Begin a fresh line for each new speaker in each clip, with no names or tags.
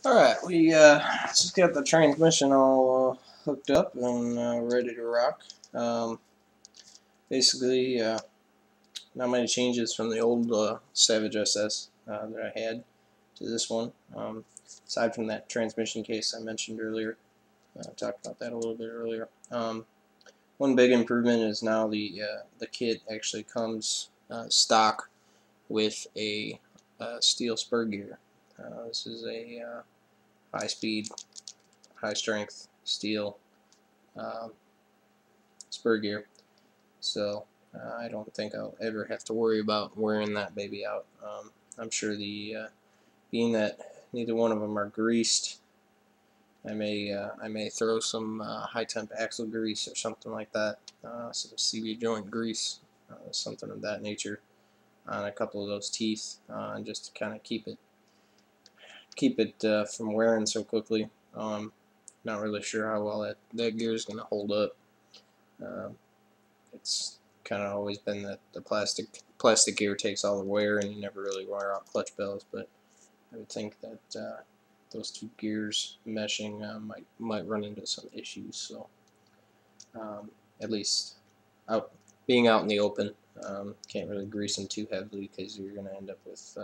Alright, we just got the transmission all hooked up and ready to rock. Basically, not many changes from the old Savage SS that I had to this one. Aside from that transmission case I mentioned earlier, talked about that a little bit earlier. One big improvement is now the kit actually comes stock with a steel spur gear. This is a high-speed, high-strength steel spur gear, so I don't think I'll ever have to worry about wearing that baby out. I'm sure being that neither one of them are greased, I may throw some high temp axle grease or something like that, some CV joint grease, something of that nature, on a couple of those teeth, just to kind of keep it from wearing so quickly. Not really sure how well that gear is going to hold up. It's kind of always been that the plastic gear takes all the wear and you never really wear out clutch bells, but I would think that those two gears meshing might run into some issues. So at least being out in the open, can't really grease them too heavily because you're going to end up with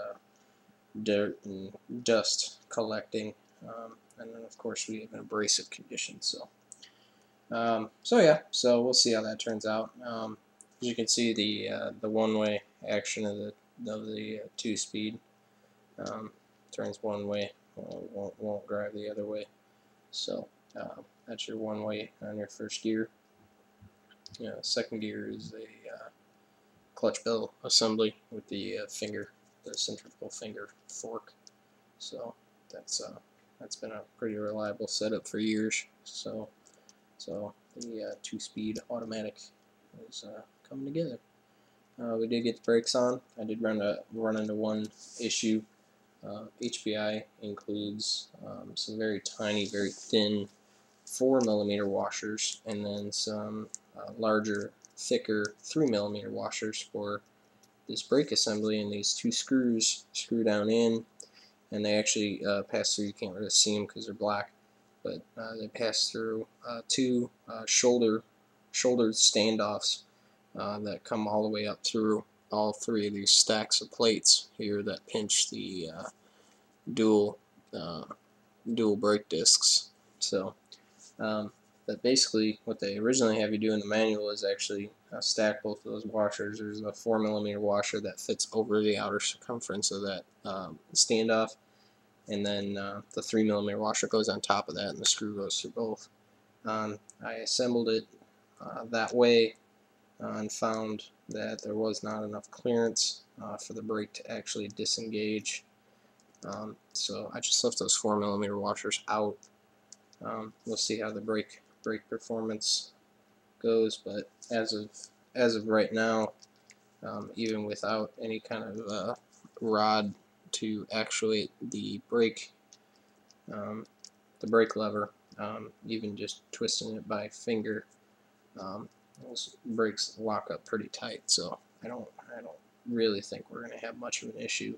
dirt and dust collecting, and then of course we have an abrasive condition. So so we'll see how that turns out. As you can see, the one-way action of the two-speed turns one way, won't drive the other way. So that's your one way on your first gear. Second gear is a clutch bell assembly with the centrifugal finger fork. So that's been a pretty reliable setup for years. So the two-speed automatic is coming together. We did get the brakes on. I did run into one issue. HPI includes some very tiny, very thin 4mm washers, and then some larger, thicker 3mm washers for this brake assembly, and these two screws screw down in, and they actually pass through. You can't really see them because they're black, but they pass through two shouldered standoffs that come all the way up through all three of these stacks of plates here that pinch the dual brake discs. So but basically what they originally have you do in the manual is actually stack both of those washers. There's a 4mm washer that fits over the outer circumference of that standoff, and then the 3mm washer goes on top of that, and the screw goes through both. I assembled it that way and found that there was not enough clearance for the brake to actually disengage. So I just left those 4mm washers out. We'll see how the brake performance goes, but as of right now, even without any kind of rod to actuate the brake lever, even just twisting it by finger, those brakes lock up pretty tight. So I don't really think we're going to have much of an issue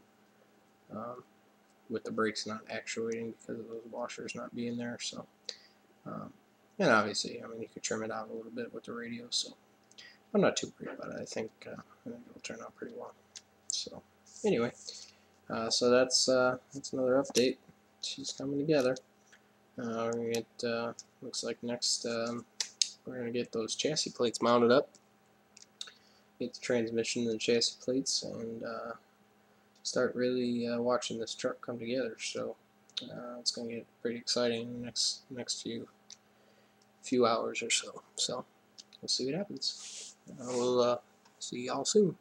with the brakes not actuating because of those washers not being there. So and obviously, I mean, you could trim it out a little bit with the radio, so I'm not too worried about it. I think it'll turn out pretty well. So anyway, so that's another update. She's coming together. We're gonna get looks like next we're gonna get those chassis plates mounted up, get the transmission and the chassis plates, and start really watching this truck come together. So it's gonna get pretty exciting in the next few hours or so. So we'll see what happens. We'll see y'all soon.